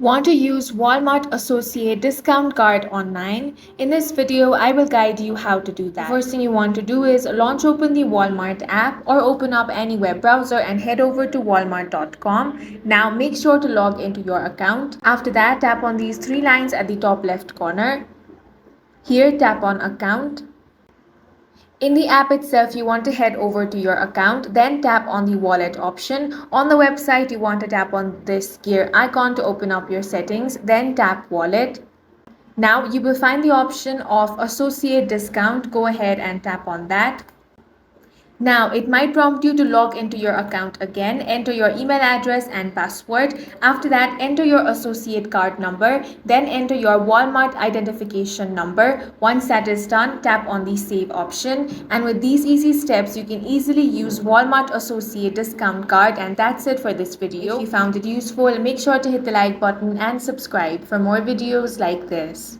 Want to use Walmart Associate discount card online? In this video, I will guide you how to do that. The first thing you want to do is launch open the Walmart app or open up any web browser and head over to walmart.com. Now make sure to log into your account. After that, tap on these three lines at the top left corner. Here, tap on account. In the app itself, you want to head over to your account, then tap on the wallet option. On the website, you want to tap on this gear icon to open up your settings, then tap wallet. Now you will find the option of associate discount. Go ahead and tap on that. Now, it might prompt you to log into your account again. Enter your email address and password. After that, enter your associate card number. Then enter your Walmart identification number. Once that is done, tap on the save option. And with these easy steps, you can easily use Walmart Associate discount card. And that's it for this video. If you found it useful, make sure to hit the like button and subscribe for more videos like this.